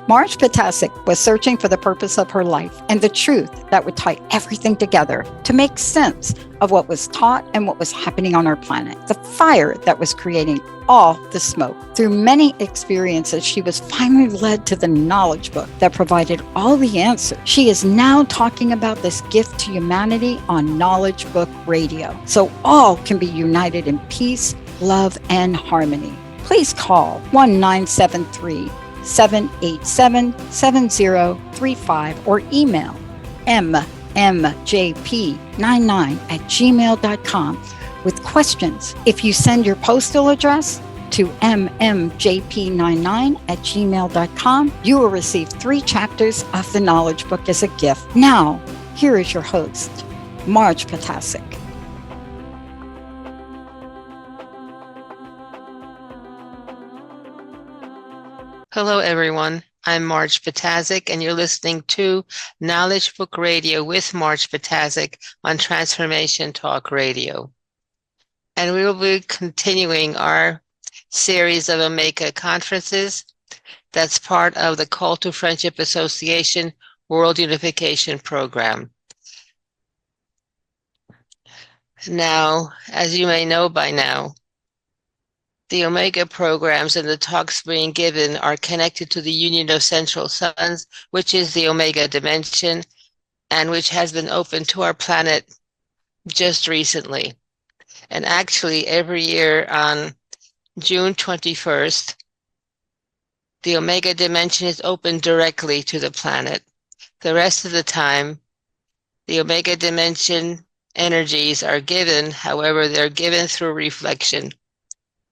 Marge Ptaszek was searching for the purpose of her life and the truth that would tie everything together to make sense of what was taught and what was happening on our planet, the fire that was creating all the smoke. Through many experiences, she was finally led to the knowledge book that provided all the answers. She is now talking about this gift to humanity on Knowledge Book Radio, so all can be united in peace, love, and harmony. Please call 1-973-787-7035 or email mmjp99@gmail.com with questions. If you send your postal address to mmjp99@gmail.com, you will receive 3 chapters of the Knowledge Book as a gift. Now, here is your host, Marge Ptaszek. Hello, everyone. I'm Marge Ptaszek, and you're listening to Knowledge Book Radio with Marge Ptaszek on Transformation Talk Radio. And we will be continuing our series of Omega conferences. That's part of the Call to Friendship Association World Unification Program. Now, as you may know by now, the Omega programs and the talks being given are connected to the Union of Central Suns, which is the Omega dimension, and which has been open to our planet just recently. And actually, every year on June 21st, the Omega dimension is open directly to the planet. The rest of the time, the Omega dimension energies are given, however, they're given through reflection.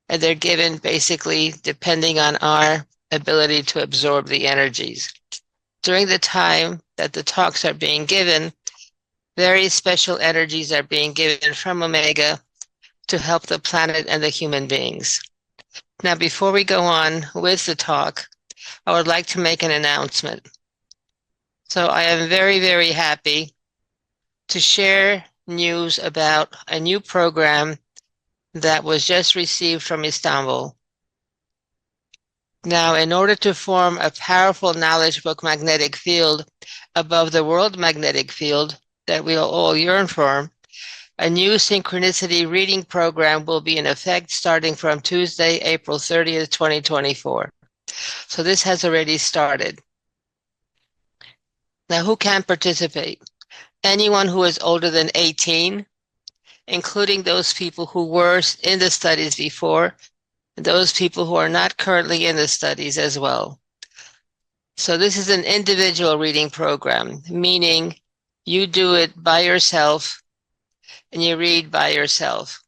And they're given basically depending on our ability to absorb the energies. During the time that the talks are being given, very special energies are being given from Omega to help the planet and the human beings. Now, before we go on with the talk, I would like to make an announcement. So I am very, very happy to share news about a new program that was just received from Istanbul. Now, in order to form a powerful knowledge book magnetic field above the world magnetic field that we'll all yearn for, a new synchronicity reading program will be in effect starting from Tuesday, April 30th, 2024. So this has already started. Now, who can participate? Anyone who is older than 18, including those people who were in the studies before, and those people who are not currently in the studies as well. So this is an individual reading program, meaning you do it by yourself and you read by yourself.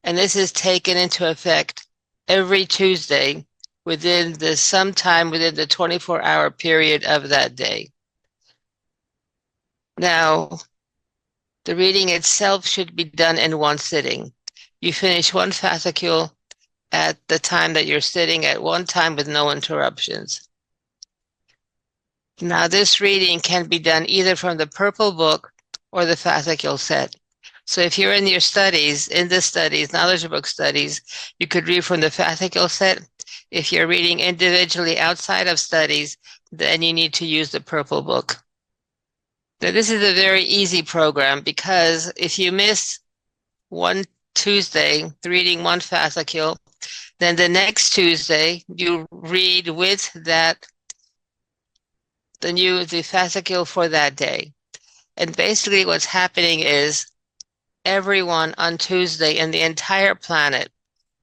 And this is taken into effect every Tuesday sometime within the 24-hour period of that day. Now, the reading itself should be done in one sitting. You finish one fascicule at the time that you're sitting at one time with no interruptions. Now, this reading can be done either from the purple book or the fascicule set. So if you're in your studies, knowledge book studies, you could read from the fascicule set. If you're reading individually outside of studies, then you need to use the purple book. Now, this is a very easy program because if you miss one Tuesday reading one fascicule, then the next Tuesday you read with that the fascicule for that day. And basically what's happening is everyone on Tuesday in the entire planet,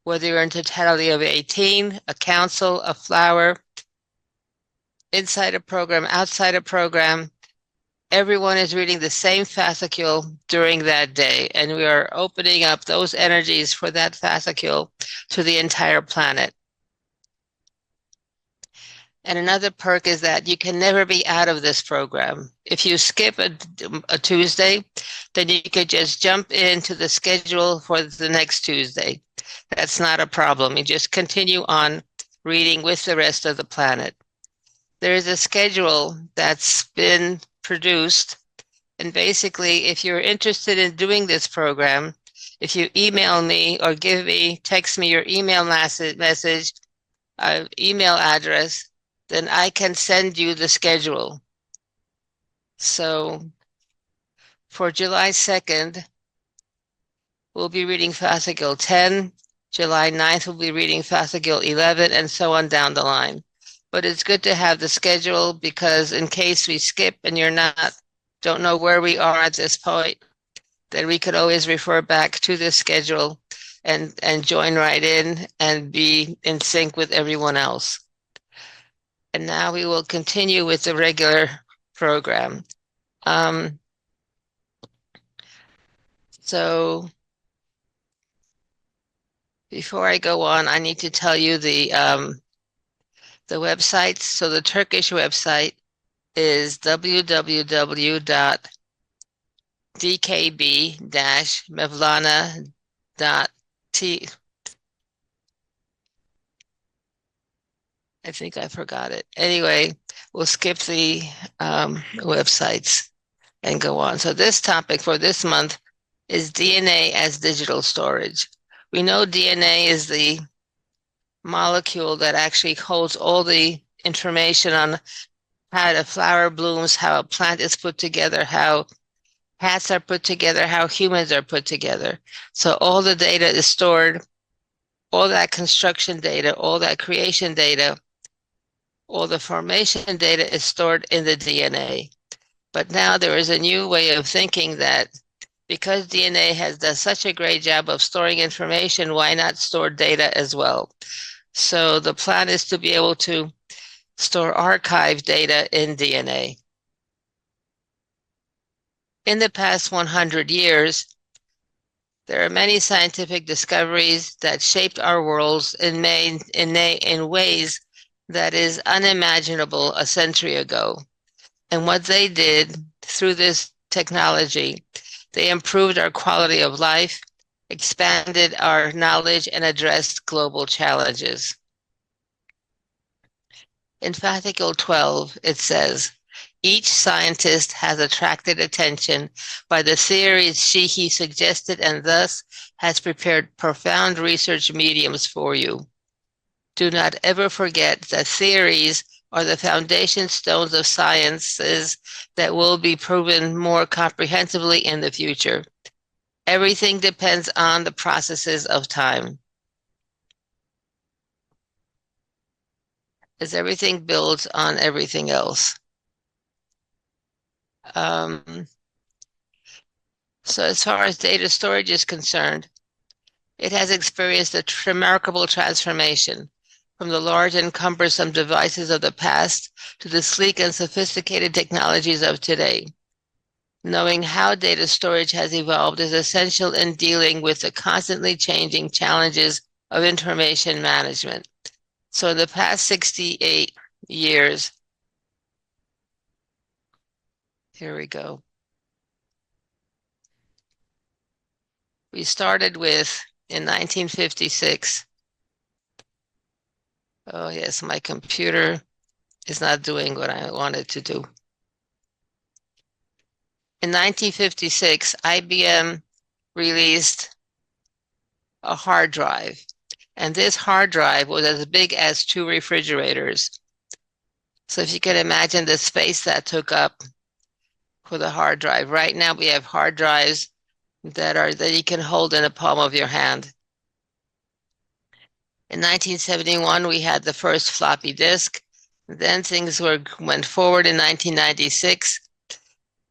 whether you're in totality of 18, a council, a flower, inside a program, outside a program, everyone is reading the same fascicule during that day, and we are opening up those energies for that fascicule to the entire planet. And another perk is that you can never be out of this program. If you skip a Tuesday, then you could just jump into the schedule for the next Tuesday. That's not a problem. You just continue on reading with the rest of the planet. There is a schedule that's been produced, and basically if you're interested in doing this program, if you email me or text me your email message, email address, then I can send you the schedule. So for July 2nd, we'll be reading Fascicle 10. July 9th, we'll be reading Fascicle 11, and so on down the line. But it's good to have the schedule because in case we skip and don't know where we are at this point, then we could always refer back to this schedule and join right in and be in sync with everyone else. And now we will continue with the regular program. So before I go on, I need to tell you the websites. So the Turkish website is www.dkb-mevlana.t. I think I forgot it. Anyway, we'll skip the websites and go on. So this topic for this month is DNA as digital storage. We know DNA is the molecule that actually holds all the information on how a flower blooms, how a plant is put together, how hats are put together, how humans are put together. So all the data is stored, all that construction data, all that creation data, all the formation data is stored in the DNA. But now there is a new way of thinking that because DNA does such a great job of storing information, why not store data as well? So the plan is to be able to store archive data in DNA. In the past 100 years, there are many scientific discoveries that shaped our worlds in ways that is unimaginable a century ago. And what they did through this technology, they improved our quality of life, expanded our knowledge, and addressed global challenges. In Fascicle 12, it says, each scientist has attracted attention by the theories he suggested and thus has prepared profound research mediums for you. Do not ever forget that theories are the foundation stones of sciences that will be proven more comprehensively in the future. Everything depends on the processes of time. As everything builds on everything else. So as far as data storage is concerned, it has experienced a remarkable transformation from the large and cumbersome devices of the past to the sleek and sophisticated technologies of today. Knowing how data storage has evolved is essential in dealing with the constantly changing challenges of information management. So in the past 68 years, here we go. We started with, in 1956, oh yes, my computer is not doing what I wanted to do. In 1956, IBM released a hard drive, and this hard drive was as big as 2 refrigerators. So if you can imagine the space that took up for the hard drive. Right now we have hard drives that you can hold in the palm of your hand. In 1971, we had the first floppy disk. Then things went forward. In 1996,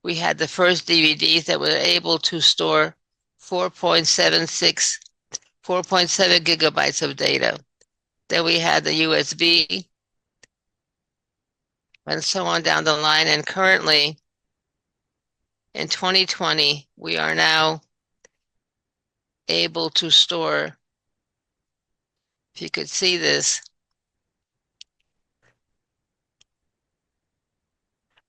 we had the first DVDs that were able to store 4.7 gigabytes of data. Then we had the USB, and so on down the line. And currently, in 2020, we are now able to store, if you could see this,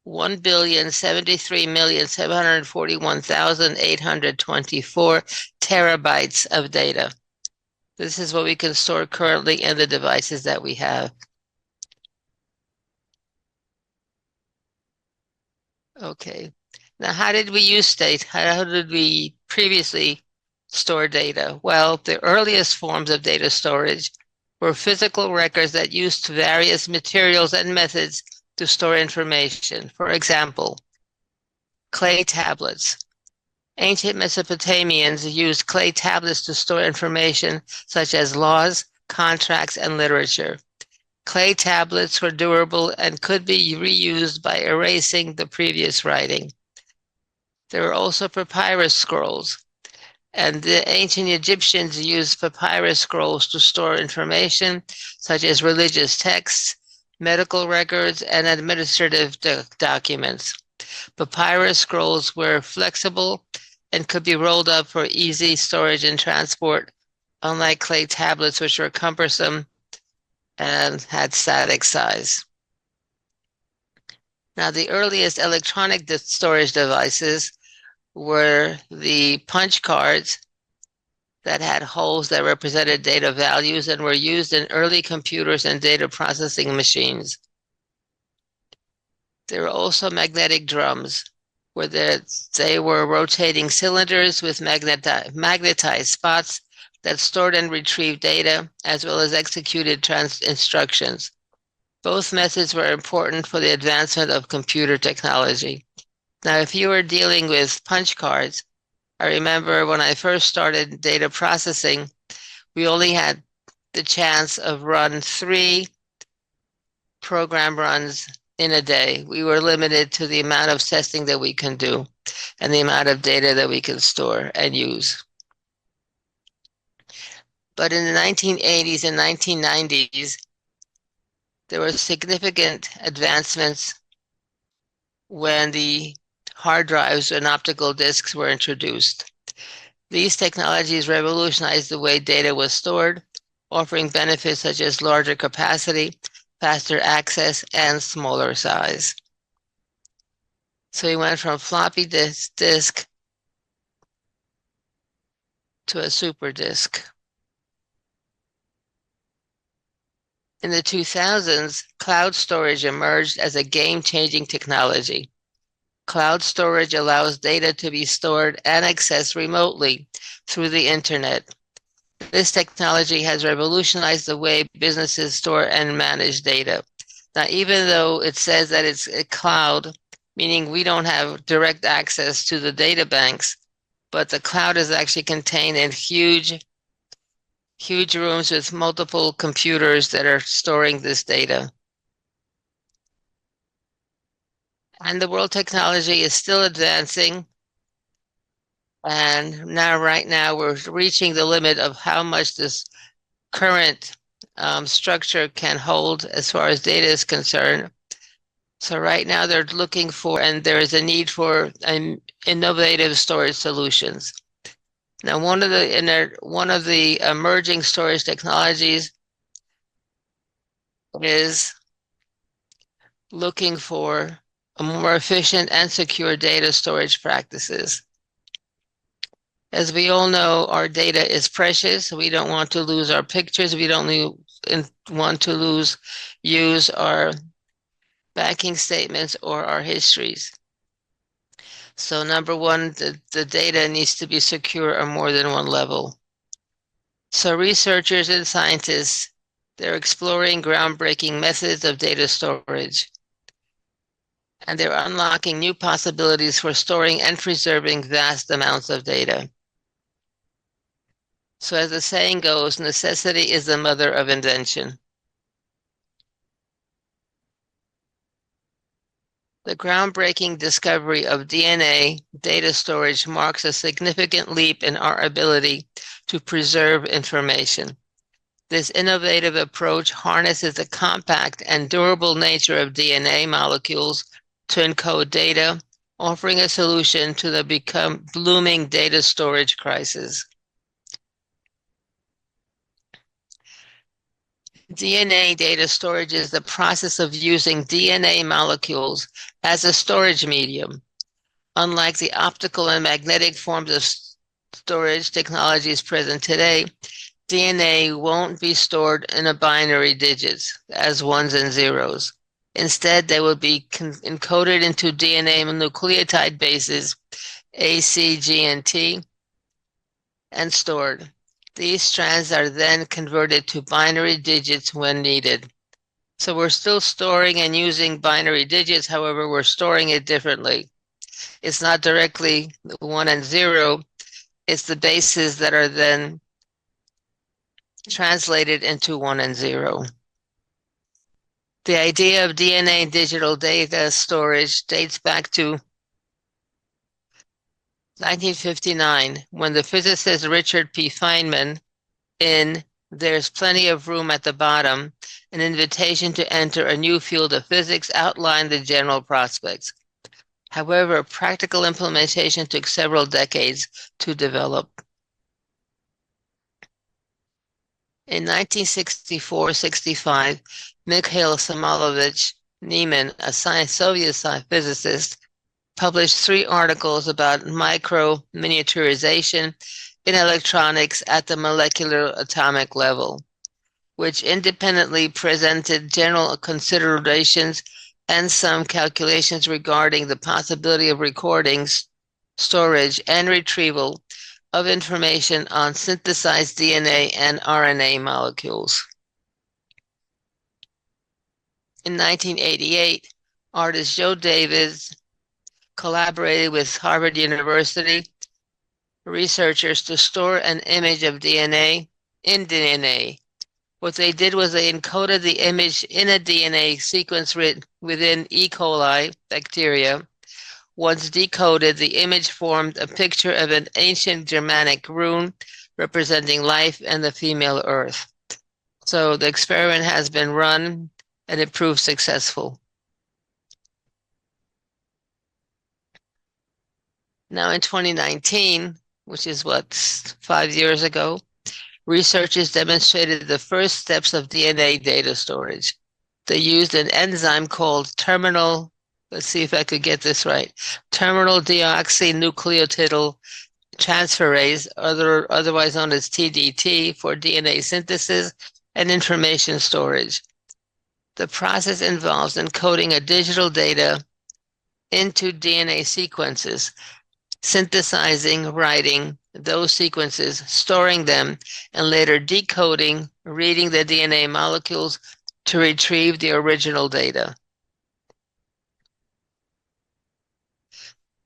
1,073,741,824 terabytes of data. This is what we can store currently in the devices that we have. Okay. Now, how did we use data? How did we previously store data? Well, the earliest forms of data storage were physical records that used various materials and methods to store information. For example, clay tablets. Ancient Mesopotamians used clay tablets to store information such as laws, contracts, and literature. Clay tablets were durable and could be reused by erasing the previous writing. There were also papyrus scrolls, and the ancient Egyptians used papyrus scrolls to store information such as religious texts, medical records, and administrative documents. Papyrus scrolls were flexible and could be rolled up for easy storage and transport, unlike clay tablets, which were cumbersome and had static size. Now, the earliest electronic storage devices were the punch cards that had holes that represented data values and were used in early computers and data processing machines. There were also magnetic drums, where they were rotating cylinders with magnetized spots that stored and retrieved data, as well as executed instructions. Both methods were important for the advancement of computer technology. Now, if you were dealing with punch cards, I remember when I first started data processing, we only had the chance of run 3 program runs in a day. We were limited to the amount of testing that we can do and the amount of data that we can store and use. But in the 1980s and 1990s, there were significant advancements when the hard drives and optical disks were introduced. These technologies revolutionized the way data was stored, offering benefits such as larger capacity, faster access, and smaller size. So we went from floppy disk to a super disk. In the 2000s, cloud storage emerged as a game-changing technology. Cloud storage allows data to be stored and accessed remotely through the internet. This technology has revolutionized the way businesses store and manage data. Now, even though it says that it's a cloud, meaning we don't have direct access to the data banks, but the cloud is actually contained in huge rooms with multiple computers that are storing this data. And the world technology is still advancing. And right now, we're reaching the limit of how much this current structure can hold as far as data is concerned. So right now, they're looking for, and there is a need for innovative storage solutions. Now, one of the emerging storage technologies is looking for a more efficient and secure data storage practices. As we all know, our data is precious. We don't want to lose our pictures. We don't want to use our banking statements or our histories. So number one, the data needs to be secure on more than one level. So researchers and scientists, they're exploring groundbreaking methods of data storage. And they're unlocking new possibilities for storing and preserving vast amounts of data. So as the saying goes, necessity is the mother of invention. The groundbreaking discovery of DNA data storage marks a significant leap in our ability to preserve information. This innovative approach harnesses the compact and durable nature of DNA molecules to encode data, offering a solution to the looming data storage crisis. DNA data storage is the process of using DNA molecules as a storage medium. Unlike the optical and magnetic forms of storage technologies present today, DNA won't be stored in a binary digits as ones and zeros. Instead, they will be encoded into DNA nucleotide bases, A, C, G, and T, and stored. These strands are then converted to binary digits when needed. So we're still storing and using binary digits, however, we're storing it differently. It's not directly 1 and 0, it's the bases that are then translated into 1 and 0. The idea of DNA digital data storage dates back to 1959, when the physicist Richard P. Feynman, in There's Plenty of Room at the Bottom, an invitation to enter a new field of physics, outlined the general prospects. However, practical implementation took several decades to develop. In 1964-65, Mikhail Samolovich-Neeman, a Soviet physicist, published 3 articles about micro-miniaturization in electronics at the molecular atomic level, which independently presented general considerations and some calculations regarding the possibility of recordings, storage, and retrieval of information on synthesized DNA and RNA molecules. In 1988, artist Joe Davis collaborated with Harvard University researchers to store an image of DNA in DNA. What they did was they encoded the image in a DNA sequence within E. coli bacteria. Once decoded, the image formed a picture of an ancient Germanic rune representing life and the female Earth. So the experiment has been run and it proved successful. Now in 2019, which is 5 years ago, researchers demonstrated the first steps of DNA data storage. They used an enzyme called terminal, let's see if I could get this right, terminal deoxynucleotide transferase, otherwise known as TDT, for DNA synthesis and information storage. The process involves encoding a digital data into DNA sequences, synthesizing, writing those sequences, storing them, and later decoding, reading the DNA molecules to retrieve the original data.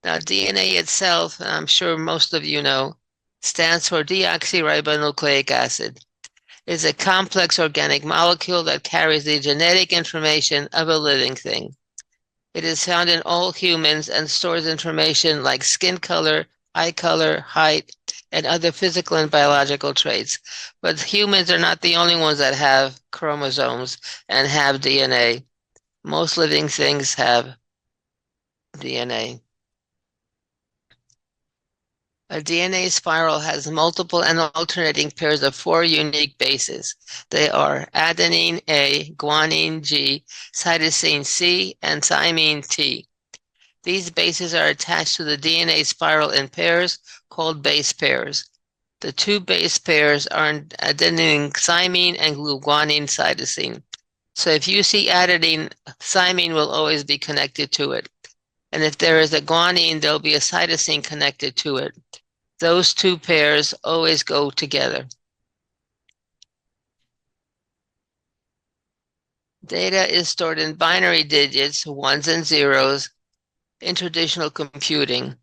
Now, DNA itself, and I'm sure most of you know, stands for deoxyribonucleic acid. It is a complex organic molecule that carries the genetic information of a living thing. It is found in all humans and stores information like skin color, eye color, height, and other physical and biological traits. But humans are not the only ones that have chromosomes and have DNA. Most living things have DNA. A DNA spiral has multiple and alternating pairs of 4 unique bases. They are adenine A, guanine G, cytosine C, and thymine T. These bases are attached to the DNA spiral in pairs called base pairs. The 2 base pairs are adenine thymine and guanine cytosine. So if you see adenine, thymine will always be connected to it. And if there is a guanine, there'll be a cytosine connected to it. Those 2 pairs always go together. Data is stored in binary digits, 1s and 0s, in traditional computing.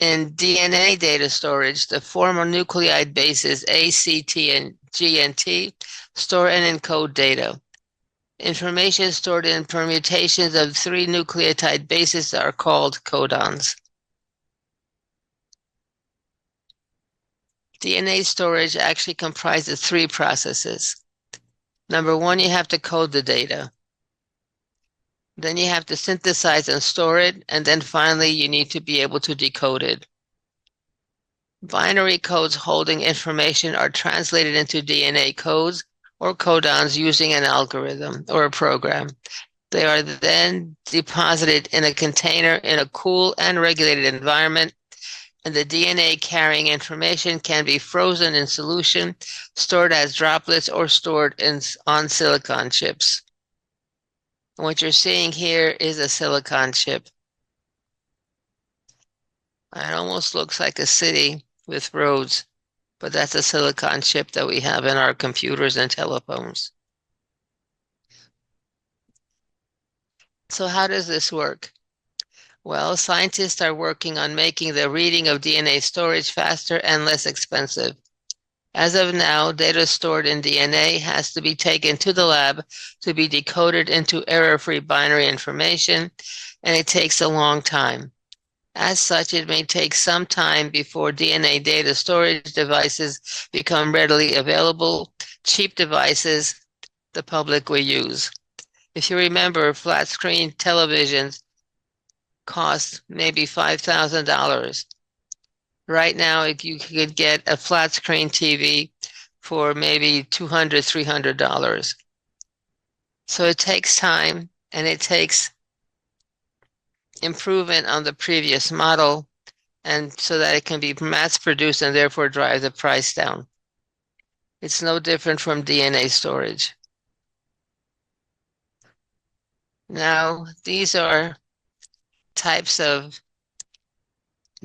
In DNA data storage, the formal nucleotide bases A, C, T, and G and T store and encode data. Information stored in permutations of 3 nucleotide bases are called codons. DNA storage actually comprises 3 processes. Number 1, you have to code the data. Then you have to synthesize and store it, and then finally you need to be able to decode it. Binary codes holding information are translated into DNA codes or codons using an algorithm or a program. They are then deposited in a container in a cool and regulated environment, and the DNA carrying information can be frozen in solution, stored as droplets, or stored on silicon chips. What you're seeing here is a silicon chip. It almost looks like a city with roads. but that's a silicon chip that we have in our computers and telephones. So how does this work? Well, scientists are working on making the reading of DNA storage faster and less expensive. As of now, data stored in DNA has to be taken to the lab to be decoded into error-free binary information, and it takes a long time. As such, it may take some time before DNA data storage devices become readily available, cheap devices the public will use. If you remember, flat screen televisions cost maybe $5,000. Right now, you could get a flat screen TV for maybe $200, $300. So it takes time, and it takes improvement on the previous model, and so that it can be mass produced and therefore drive the price down. It's no different from DNA storage. Now, these are types of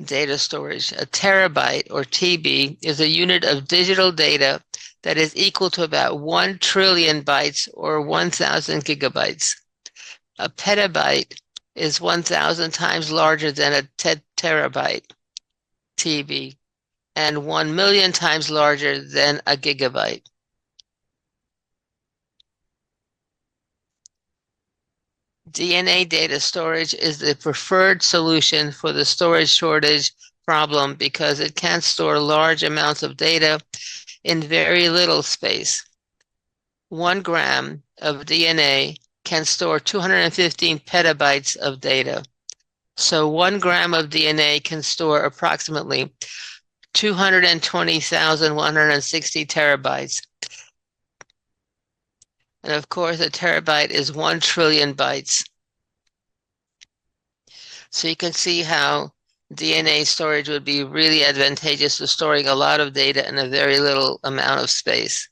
data storage. A terabyte, or TB, is a unit of digital data that is equal to about 1 trillion bytes, or 1,000 gigabytes. A petabyte is 1,000 times larger than a terabyte, TB, and 1 million times larger than a gigabyte. DNA data storage is the preferred solution for the storage shortage problem because it can store large amounts of data in very little space. 1 gram of DNA can store 215 petabytes of data. So 1 gram of DNA can store approximately 220,160 terabytes. And of course, a terabyte is 1 trillion bytes. So you can see how DNA storage would be really advantageous to storing a lot of data in a very little amount of space.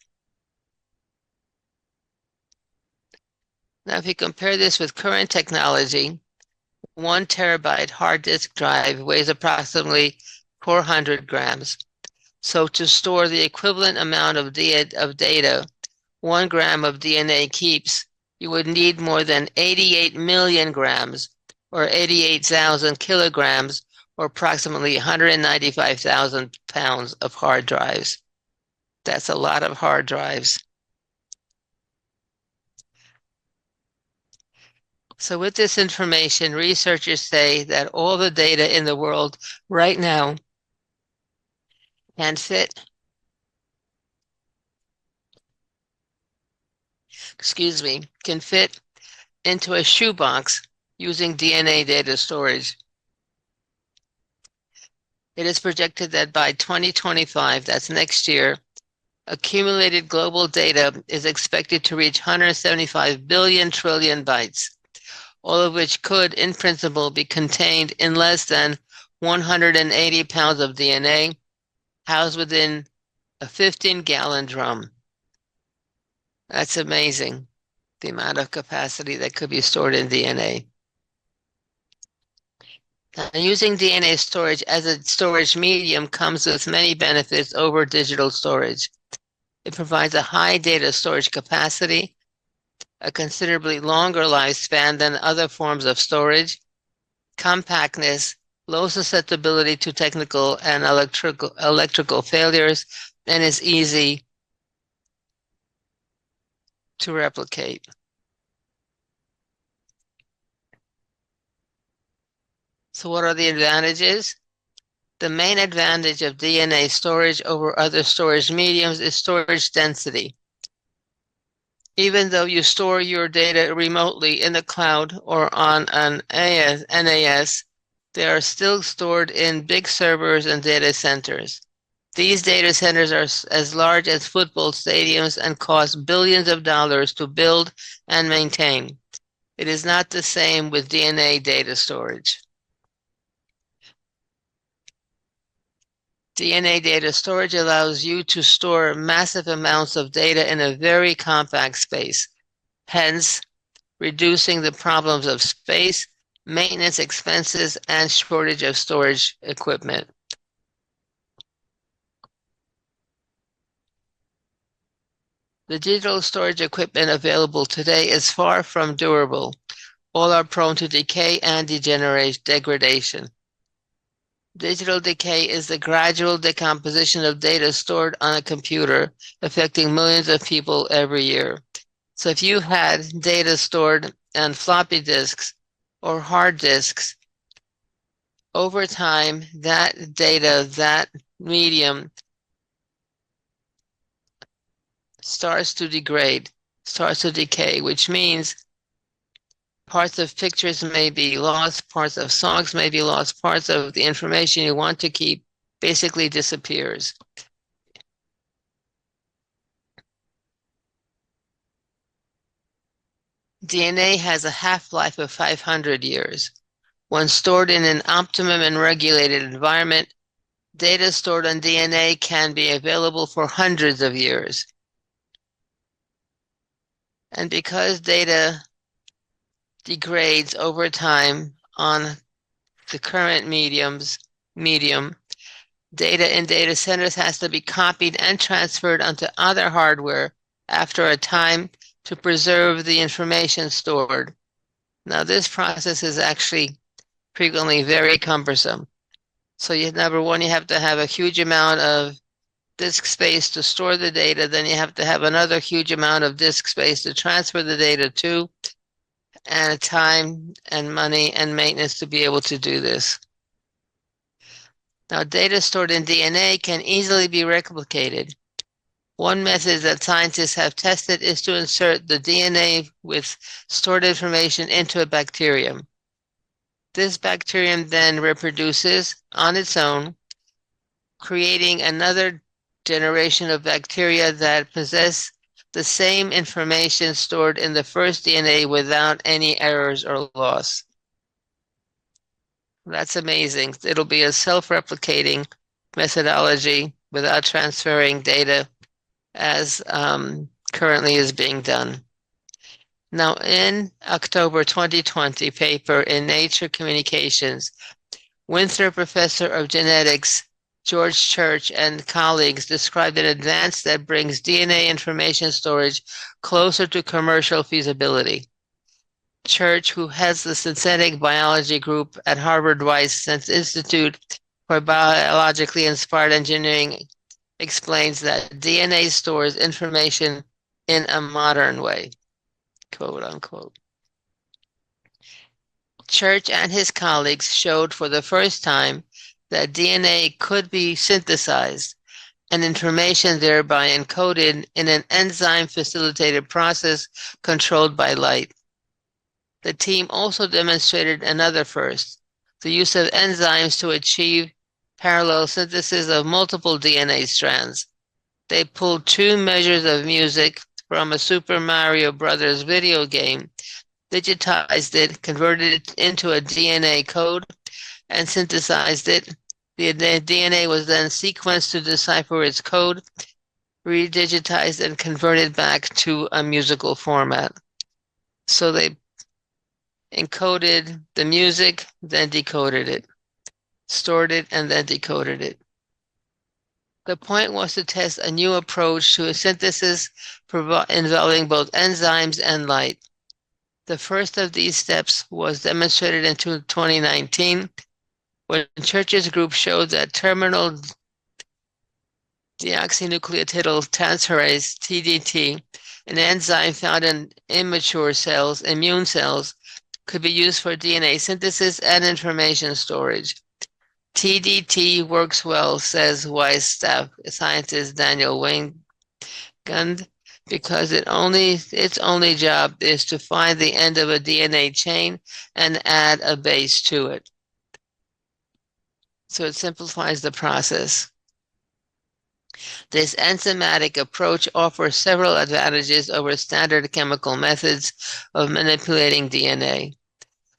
Now, if you compare this with current technology, 1 terabyte hard disk drive weighs approximately 400 grams. So to store the equivalent amount of data 1 gram of DNA keeps, you would need more than 88 million grams, or 88,000 kilograms, or approximately 195,000 pounds of hard drives. That's a lot of hard drives. So with this information, researchers say that all the data in the world right now can fit into a shoebox using DNA data storage. It is projected that by 2025, that's next year, accumulated global data is expected to reach 175 billion trillion bytes, all of which could, in principle, be contained in less than 180 pounds of DNA housed within a 15-gallon drum. That's amazing, the amount of capacity that could be stored in DNA. And using DNA storage as a storage medium comes with many benefits over digital storage. It provides a high data storage capacity, a considerably longer lifespan than other forms of storage, compactness, low susceptibility to technical and electrical failures, and is easy to replicate. So what are the advantages? The main advantage of DNA storage over other storage mediums is storage density. Even though you store your data remotely in the cloud or on an NAS, they are still stored in big servers and data centers. These data centers are as large as football stadiums and cost billions of dollars to build and maintain. It is not the same with DNA data storage. DNA data storage allows you to store massive amounts of data in a very compact space, hence reducing the problems of space, maintenance expenses, and shortage of storage equipment. The digital storage equipment available today is far from durable. All are prone to decay and degradation. Digital decay is the gradual decomposition of data stored on a computer, affecting millions of people every year. So if you had data stored on floppy disks or hard disks, over time, that data, that medium starts to degrade, starts to decay, which means parts of pictures may be lost, parts of songs may be lost, parts of the information you want to keep basically disappears. DNA has a half-life of 500 years. When stored in an optimum and regulated environment, data stored on DNA can be available for hundreds of years. And because data degrades over time on the current medium, data in data centers has to be copied and transferred onto other hardware after a time to preserve the information stored. Now, this process is actually frequently very cumbersome. So number one, you have to have a huge amount of disk space to store the data. Then you have to have another huge amount of disk space to transfer the data to, and time and money and maintenance to be able to do this. Now, data stored in DNA can easily be replicated. One method that scientists have tested is to insert the DNA with stored information into a bacterium. This bacterium then reproduces on its own, creating another generation of bacteria that possess the same information stored in the first DNA without any errors or loss. That's amazing. It'll be a self-replicating methodology without transferring data as currently is being done. Now, in October 2020 paper in Nature Communications, Winthrop Professor of Genetics George Church and colleagues described an advance that brings DNA information storage closer to commercial feasibility. Church, who heads the synthetic biology group at Harvard Weiss Institute for Biologically Inspired Engineering, explains that DNA stores information in a modern way, quote unquote. Church and his colleagues showed for the first time that DNA could be synthesized and information thereby encoded in an enzyme-facilitated process controlled by light. The team also demonstrated another first, the use of enzymes to achieve parallel synthesis of multiple DNA strands. They pulled 2 measures of music from a Super Mario Brothers video game, digitized it, converted it into a DNA code, and synthesized it. The DNA was then sequenced to decipher its code, redigitized, and converted back to a musical format. So they encoded the music, then decoded it, stored it, and then decoded it. The point was to test a new approach to a synthesis involving both enzymes and light. The first of these steps was demonstrated in 2019 when Church's group showed that terminal deoxynucleotide transferase, TDT, an enzyme found in immature cells, immune cells, could be used for DNA synthesis and information storage. TDT works well, says Weiss staff scientist Daniel Wingund, because its only job is to find the end of a DNA chain and add a base to it. So it simplifies the process. This enzymatic approach offers several advantages over standard chemical methods of manipulating DNA.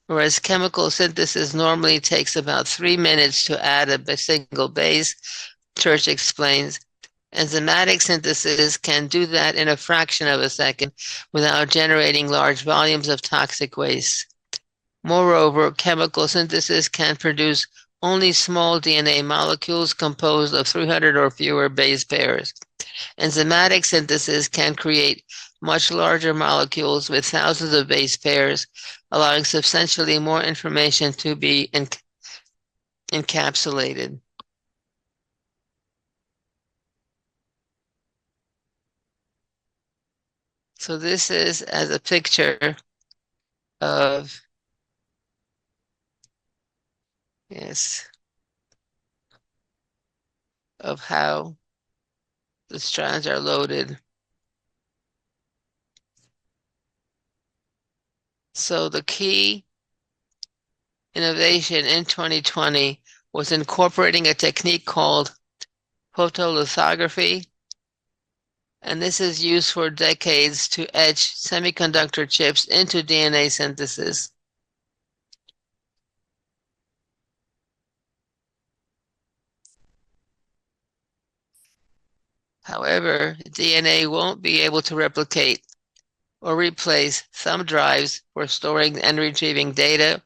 Whereas chemical synthesis normally takes about 3 minutes to add a single base, Church explains, enzymatic synthesis can do that in a fraction of a second without generating large volumes of toxic waste. Moreover, chemical synthesis can produce only small DNA molecules composed of 300 or fewer base pairs. Enzymatic synthesis can create much larger molecules with thousands of base pairs, allowing substantially more information to be encapsulated. So this is as a picture of, yes, of how the strands are loaded. So the key innovation in 2020 was incorporating a technique called photolithography, and this is used for decades to etch semiconductor chips into DNA synthesis. However, DNA won't be able to replicate or replace thumb drives for storing and retrieving data,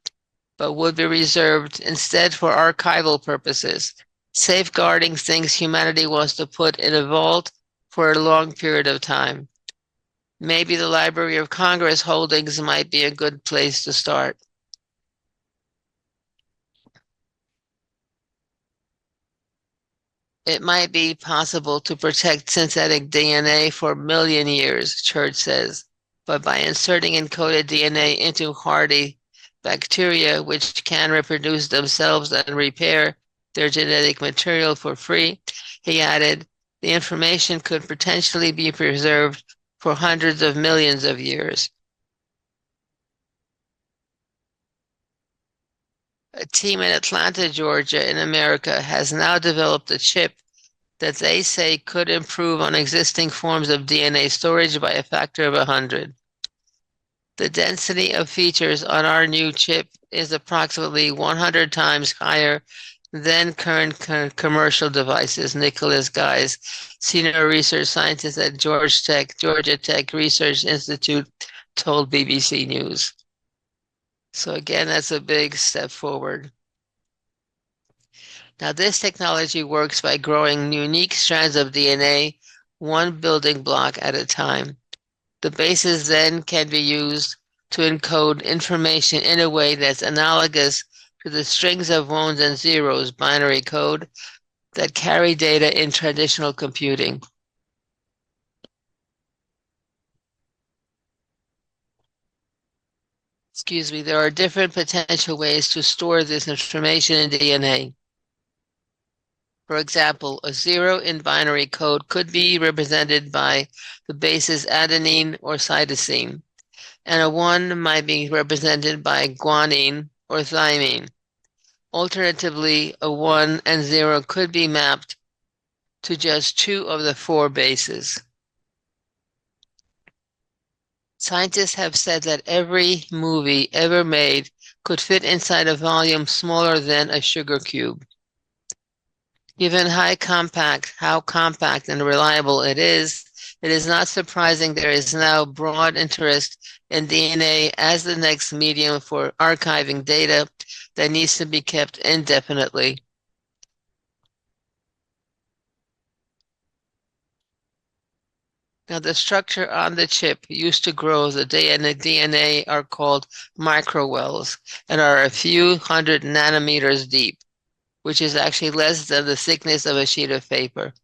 but would be reserved instead for archival purposes, safeguarding things humanity wants to put in a vault for a long period of time. Maybe the Library of Congress holdings might be a good place to start. It might be possible to protect synthetic DNA for a million years, Church says, but by inserting encoded DNA into hardy bacteria, which can reproduce themselves and repair their genetic material for free, he added, the information could potentially be preserved for hundreds of millions of years. A team in Atlanta, Georgia, in America, has now developed a chip that they say could improve on existing forms of DNA storage by a factor of 100. The density of features on our new chip is approximately 100 times higher than current commercial devices, Nicholas Guys, senior research scientist at Georgia Tech Research Institute, told BBC News. So again, that's a big step forward. Now, this technology works by growing unique strands of DNA, one building block at a time. The bases then can be used to encode information in a way that's analogous to the strings of ones and zeros binary code that carry data in traditional computing. Excuse me, there are different potential ways to store this information in DNA. For example, a 0 in binary code could be represented by the bases adenine or cytosine, and a 1 might be represented by guanine or thymine. Alternatively, a 1 and 0 could be mapped to just 2 of the 4 bases. Scientists have said that every movie ever made could fit inside a volume smaller than a sugar cube. Given how compact and reliable it is not surprising there is now broad interest in DNA as the next medium for archiving data that needs to be kept indefinitely. Now, the structure on the chip used to grow the DNA are called microwells and are a few hundred nanometers deep, which is actually less than the thickness of a sheet of paper.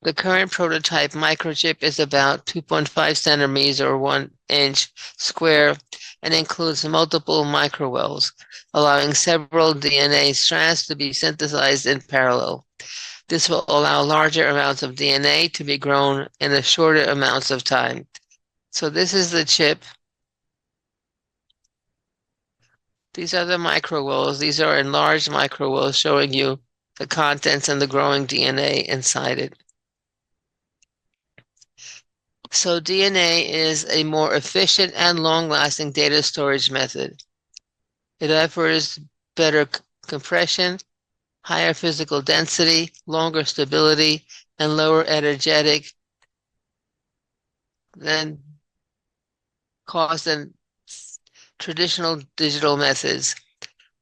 The current prototype microchip is about 2.5 centimeters or 1 inch square and includes multiple microwells, allowing several DNA strands to be synthesized in parallel. This will allow larger amounts of DNA to be grown in a shorter amounts of time. So this is the chip. These are the microwells. These are enlarged microwells showing you the contents and the growing DNA inside it. So DNA is a more efficient and long-lasting data storage method. It offers better compression, higher physical density, longer stability, and lower energetic than cost than traditional digital methods.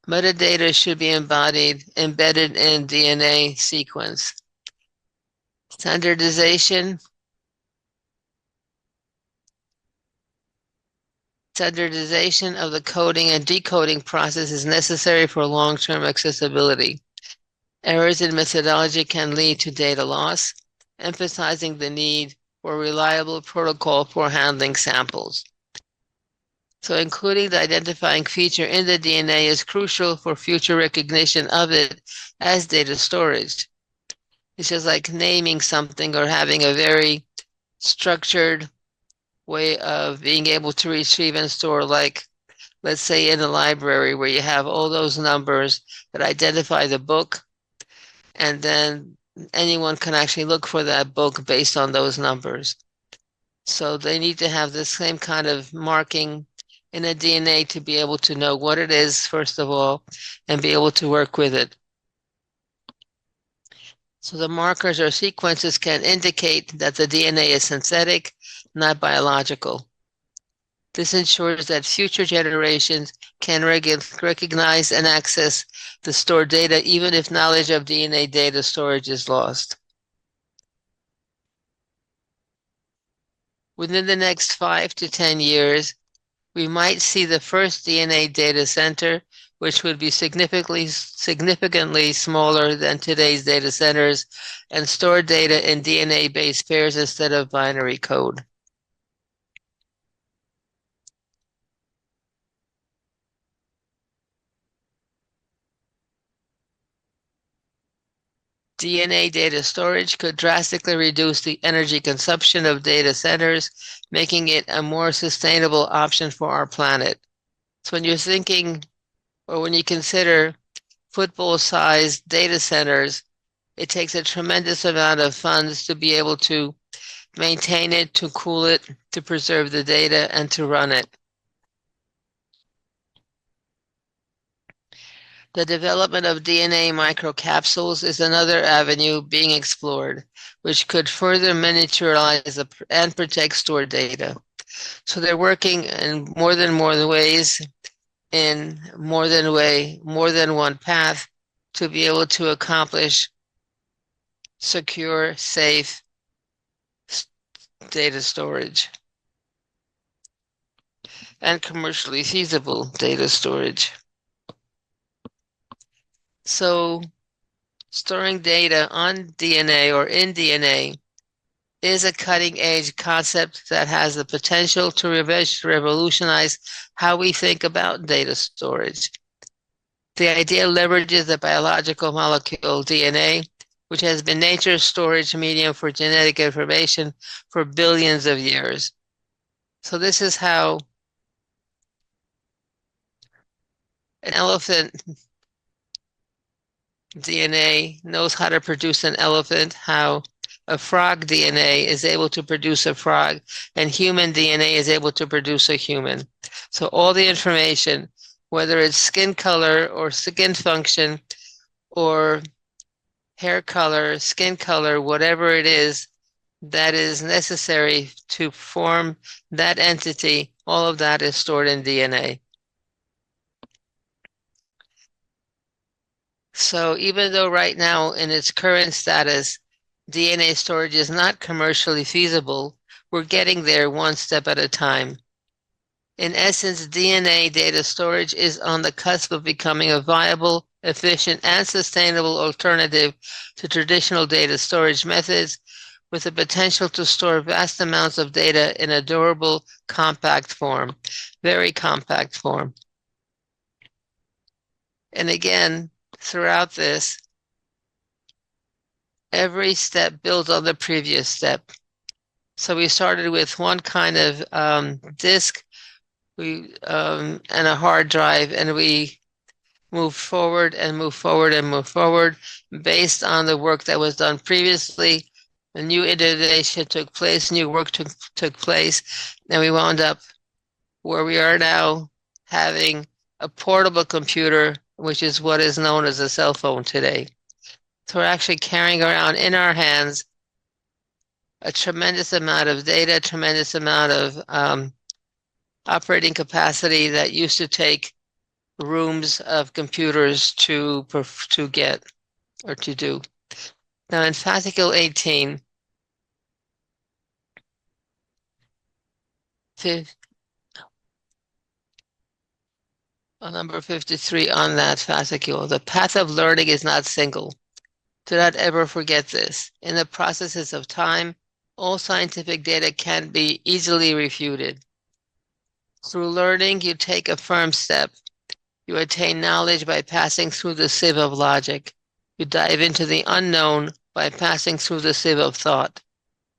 Metadata should be embedded in DNA sequence. Standardization of the coding and decoding process is necessary for long-term accessibility. Errors in methodology can lead to data loss, emphasizing the need for reliable protocol for handling samples. So including the identifying feature in the DNA is crucial for future recognition of it as data storage. It's just like naming something or having a very structured way of being able to retrieve and store, like, let's say in a library where you have all those numbers that identify the book, and then anyone can actually look for that book based on those numbers. So they need to have the same kind of marking in a DNA to be able to know what it is, first of all, and be able to work with it. So the markers or sequences can indicate that the DNA is synthetic, not biological. This ensures that future generations can recognize and access the stored data, even if knowledge of DNA data storage is lost. Within the next 5 to 10 years, we might see the first DNA data center, which would be significantly smaller than today's data centers, and store data in DNA-based pairs instead of binary code. DNA data storage could drastically reduce the energy consumption of data centers, making it a more sustainable option for our planet. So when you're thinking, or when you consider football-sized data centers, it takes a tremendous amount of funds to be able to maintain it, to cool it, to preserve the data, and to run it. The development of DNA microcapsules is another avenue being explored, which could further miniaturize and protect stored data. So they're working in more than ways, in more than one path to be able to accomplish secure, safe data storage and commercially feasible data storage. So storing data on DNA or in DNA is a cutting-edge concept that has the potential to revolutionize how we think about data storage. The idea leverages the biological molecule DNA, which has been nature's storage medium for genetic information for billions of years. So this is how an elephant DNA knows how to produce an elephant, how a frog DNA is able to produce a frog, and human DNA is able to produce a human. So all the information, whether it's skin color or skin function or hair color, skin color, whatever it is that is necessary to form that entity, all of that is stored in DNA. So even though right now in its current status, DNA storage is not commercially feasible, we're getting there one step at a time. In essence, DNA data storage is on the cusp of becoming a viable, efficient, and sustainable alternative to traditional data storage methods, with the potential to store vast amounts of data in a durable, compact form, very compact form. And again, throughout this, every step builds on the previous step. So we started with one kind of disk and a hard drive, and we moved forward and moved forward and moved forward based on the work that was done previously. A new innovation took place, new work took place, and we wound up where we are now, having a portable computer, which is what is known as a cell phone today. So we're actually carrying around in our hands a tremendous amount of data, tremendous amount of operating capacity that used to take rooms of computers to get or to do. Now in fascicle 18, number 53 on that fascicule, the path of learning is not single. Do not ever forget this. In the processes of time, all scientific data can be easily refuted. Through learning, you take a firm step. You attain knowledge by passing through the sieve of logic. You dive into the unknown by passing through the sieve of thought.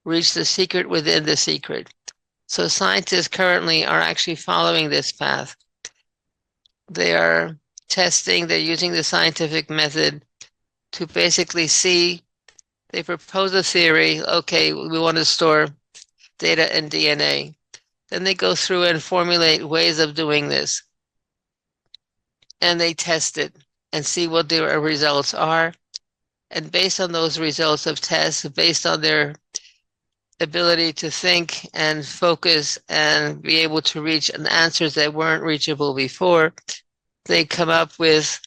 Reach the secret within the secret. So scientists currently are actually following this path. They are testing, they're using the scientific method to basically see, they propose a theory, okay, we want to store data in DNA. Then they go through and formulate ways of doing this. And they test it and see what their results are. And based on those results of tests, based on their ability to think and focus and be able to reach answers that weren't reachable before, they come up with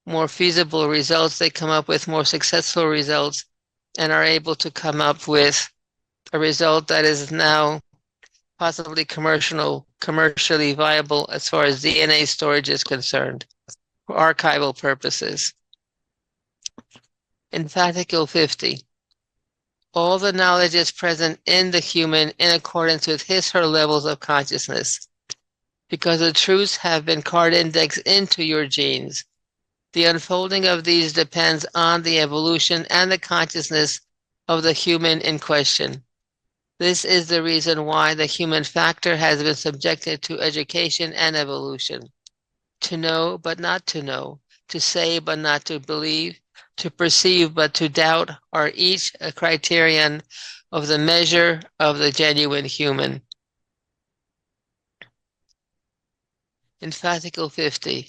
more feasible results. They come up with more successful results and are able to come up with a result that is now possibly commercially viable as far as DNA storage is concerned for archival purposes. In fascicule 50, all the knowledge is present in the human in accordance with his/her levels of consciousness. Because the truths have been card indexed into your genes. The unfolding of these depends on the evolution and the consciousness of the human in question. This is the reason why the human factor has been subjected to education and evolution. To know but not to know, to say but not to believe, to perceive but to doubt are each a criterion of the measure of the genuine human. In fascicle 50,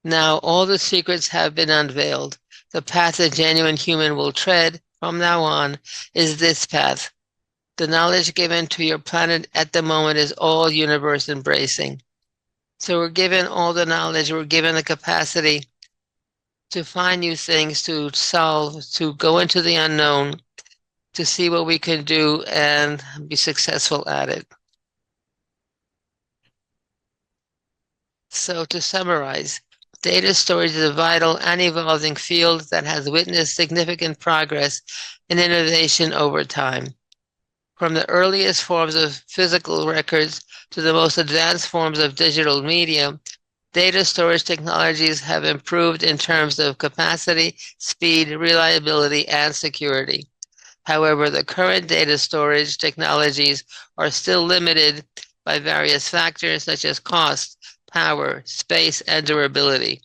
now all the secrets have been unveiled. The path a genuine human will tread from now on is this path. The knowledge given to your planet at the moment is all universe embracing. So we're given all the knowledge, we're given the capacity to find new things, to solve, to go into the unknown, to see what we can do and be successful at it. So to summarize, data storage is a vital and evolving field that has witnessed significant progress and innovation over time. From the earliest forms of physical records to the most advanced forms of digital media, data storage technologies have improved in terms of capacity, speed, reliability, and security. However, the current data storage technologies are still limited by various factors such as cost, power, space, and durability.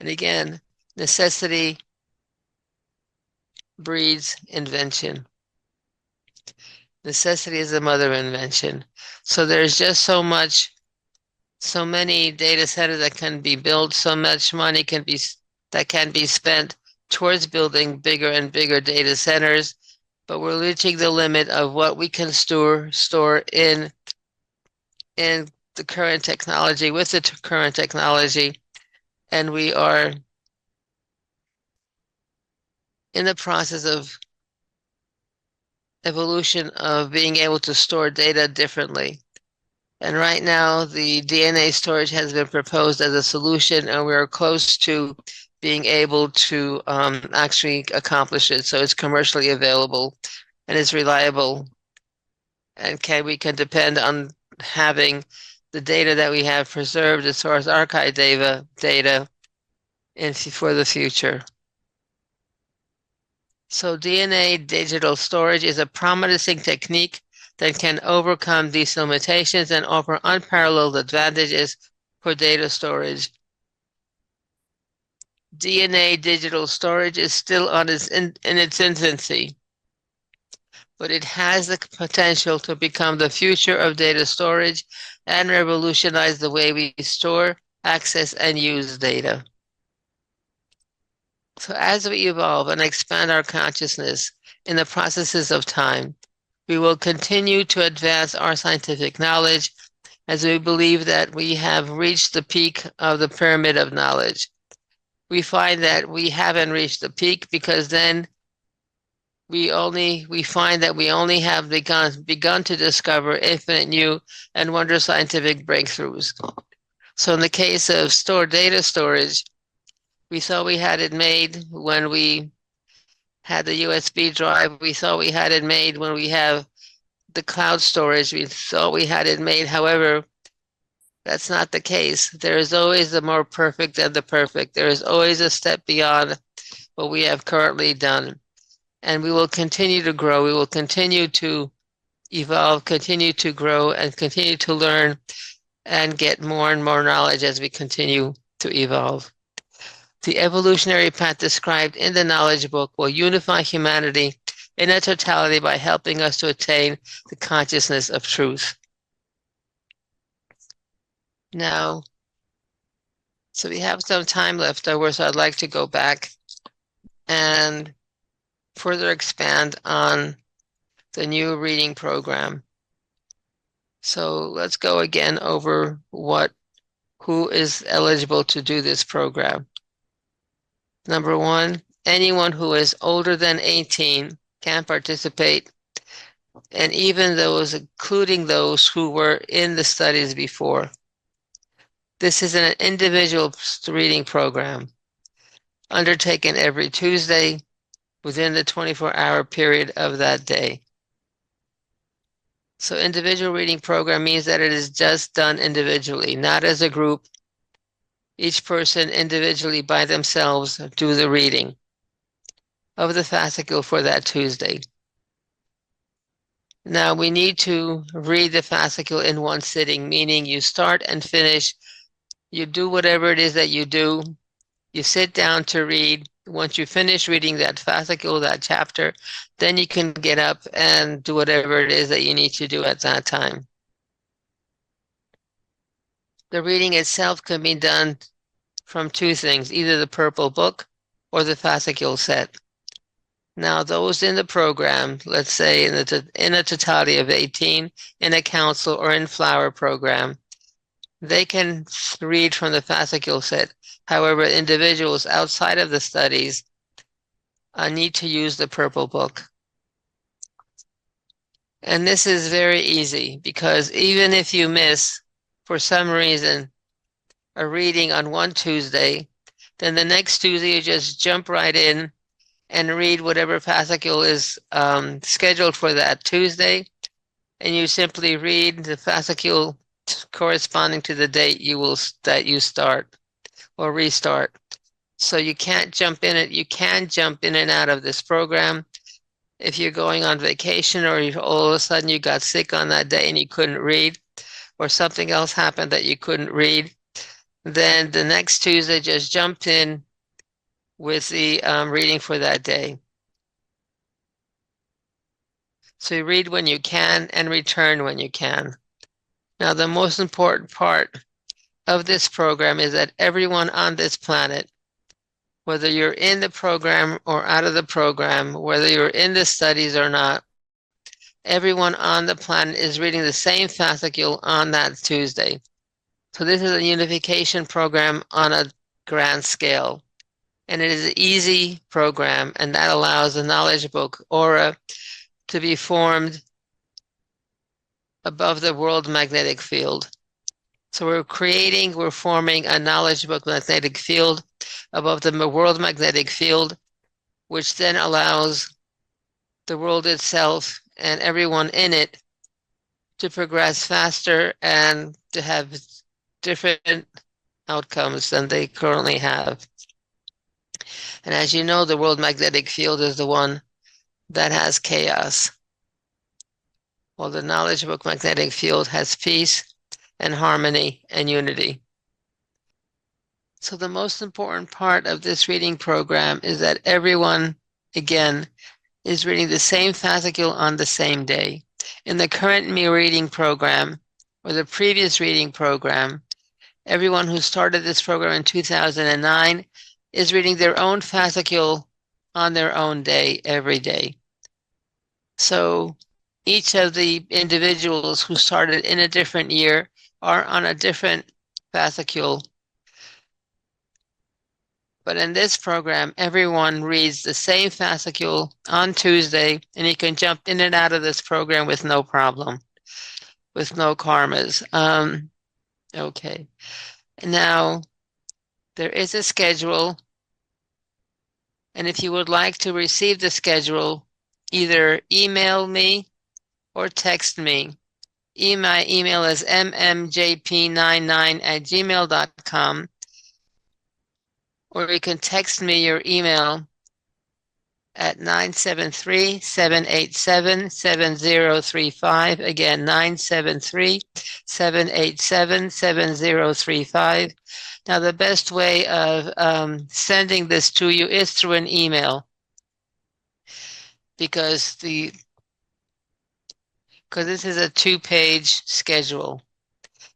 And again, necessity breeds invention. Necessity is the mother of invention. So there's just so many data centers that can be built, so much money that can be spent towards building bigger and bigger data centers, but we're reaching the limit of what we can store in the current technology, with the current technology, and we are in the process of evolution of being able to store data differently. And right now, the DNA storage has been proposed as a solution, and we're close to being able to actually accomplish it. So it's commercially available and it's reliable. And we can depend on having the data that we have preserved as far as archive data for the future. So DNA digital storage is a promising technique that can overcome these limitations and offer unparalleled advantages for data storage. DNA digital storage is still in its infancy, but it has the potential to become the future of data storage and revolutionize the way we store, access, and use data. So as we evolve and expand our consciousness in the processes of time, We will continue to advance our scientific knowledge as we believe that we have reached the peak of the pyramid of knowledge. We find that we haven't reached the peak because then we find that we only have begun to discover infinite new and wondrous scientific breakthroughs. So in the case of data storage, we thought we had it made when we had the USB drive. We thought we had it made when we have the cloud storage. We thought we had it made. However, that's not the case. There is always the more perfect than the perfect. There is always a step beyond what we have currently done. And we will continue to grow. We will continue to evolve, continue to grow, and continue to learn and get more and more knowledge as we continue to evolve. The evolutionary path described in the knowledge book will unify humanity in a totality by helping us to attain the consciousness of truth. Now, so we have some time left over, so I'd like to go back and further expand on the new reading program. So let's go again over who is eligible to do this program. Number one, anyone who is older than 18 can participate, and even those, including those who were in the studies before. This is an individual reading program undertaken every Tuesday within the 24-hour period of that day. So individual reading program means that it is just done individually, not as a group. Each person individually by themselves do the reading of the fascicle for that Tuesday. Now we need to read the fascicle in one sitting, meaning you start and finish. You do whatever it is that you do. You sit down to read. Once you finish reading that fascicle, that chapter, then you can get up and do whatever it is that you need to do at that time. The reading itself can be done from two things, either the purple book or the fascicle set. Now, those in the program, let's say in a totality of 18, in a council or in flower program, they can read from the fascicle set. However, individuals outside of the studies need to use the purple book. And this is very easy because even if you miss, for some reason, a reading on one Tuesday, then the next Tuesday you just jump right in and read whatever fascicle is scheduled for that Tuesday, and you simply read the fascicle corresponding to the date that you start or restart. So you can't jump in it. You can jump in and out of this program. If you're going on vacation or all of a sudden you got sick on that day and you couldn't read, or something else happened that you couldn't read, then the next Tuesday just jump in with the reading for that day. So you read when you can and return when you can. Now, the most important part of this program is that everyone on this planet, whether you're in the program or out of the program, whether you're in the studies or not, everyone on the planet is reading the same fascicule on that Tuesday. So this is a unification program on a grand scale. And it is an easy program, and that allows the knowledge book aura to be formed above the world magnetic field. So we're forming a knowledge book magnetic field above the world magnetic field, which then allows the world itself and everyone in it to progress faster and to have different outcomes than they currently have. And as you know, the world magnetic field is the one that has chaos, while the knowledge book magnetic field has peace and harmony and unity. So the most important part of this reading program is that everyone, again, is reading the same fascicle on the same day. In the current Me reading program, or the previous reading program, everyone who started this program in 2009 is reading their own fascicle on their own day, every day. So each of the individuals who started in a different year are on a different fascicule. But in this program, everyone reads the same fascicule on Tuesday, and you can jump in and out of this program with no problem, with no karmas. Okay. Now, there is a schedule, and if you would like to receive the schedule, either email me or text me. My email is mmjp99@gmail.com, or you can text me your email at 973-787-7035. Again, 973-787-7035. Now, the best way of sending this to you is through an email, because this is a 2-page schedule.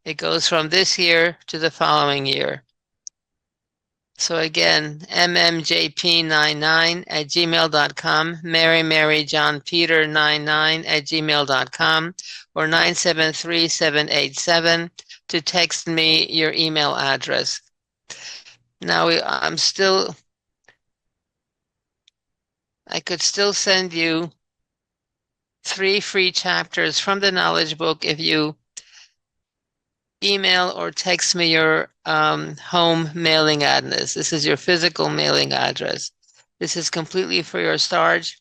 It goes from this year to the following year. So again, mmjp99@gmail.com, Mary John Peter 99@gmail.com, or 973-787 to text me your email address. Now I could still send you 3 free chapters from the knowledge book if you email or text me your home mailing address. This is your physical mailing address. This is completely free of charge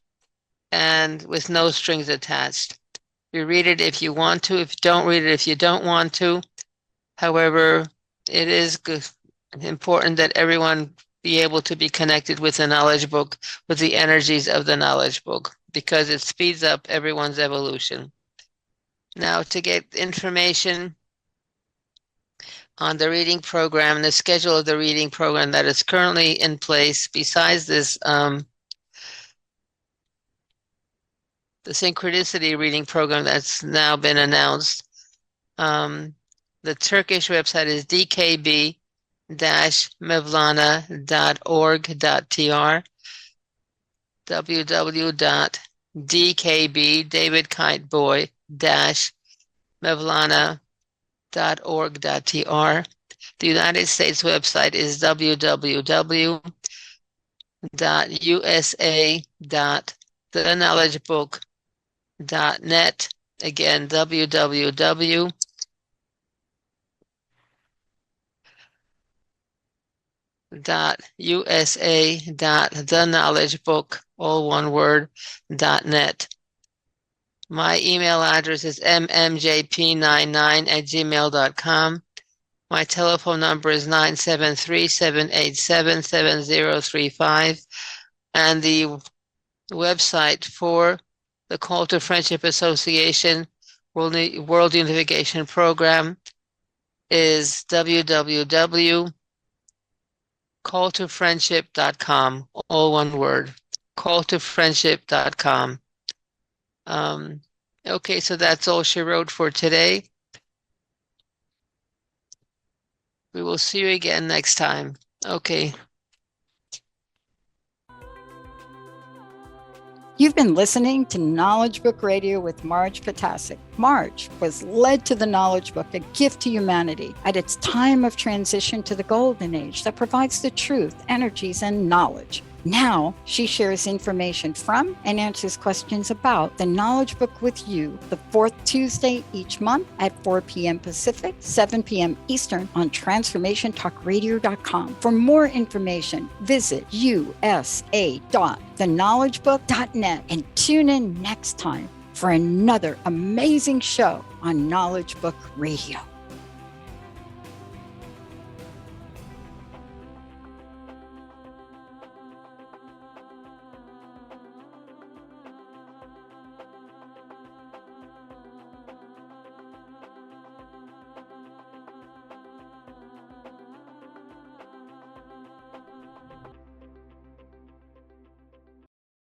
and with no strings attached. You read it if you want to. If you don't read it, if you don't want to. However, it is important that everyone be able to be connected with the knowledge book, with the energies of the knowledge book, because it speeds up everyone's evolution. Now, to get information on the reading program, the schedule of the reading program that is currently in place, besides this, the synchronicity reading program that's now been announced, the Turkish website is dkb-mevlana.org.tr, www.dkb, David Kite Boy, Mevlana.org.tr. The United States website is www.usa.thenowledgebook.net. Again, www.usa.thenowledgebook, all one word, .net. My email address is mmjp99@gmail.com. My telephone number is 973-787-7035. And the website for the Call to Friendship Association World Unification Program is www.calltofriendship.com, all one word, calltofriendship.com. Okay, so that's all she wrote for today. We will see you again next time. Okay. You've been listening to Knowledge Book Radio with Marge Ptaszek. Marge was led to the Knowledge Book, a gift to humanity at its time of transition to the Golden Age that provides the truth, energies, and knowledge. Now she shares information from and answers questions about the Knowledge Book with you the 4th Tuesday each month at 4 p.m. Pacific, 7 p.m. Eastern on TransformationTalkRadio.com. For more information, visit usa.theknowledgebook.net and tune in next time for another amazing show on Knowledge Book Radio.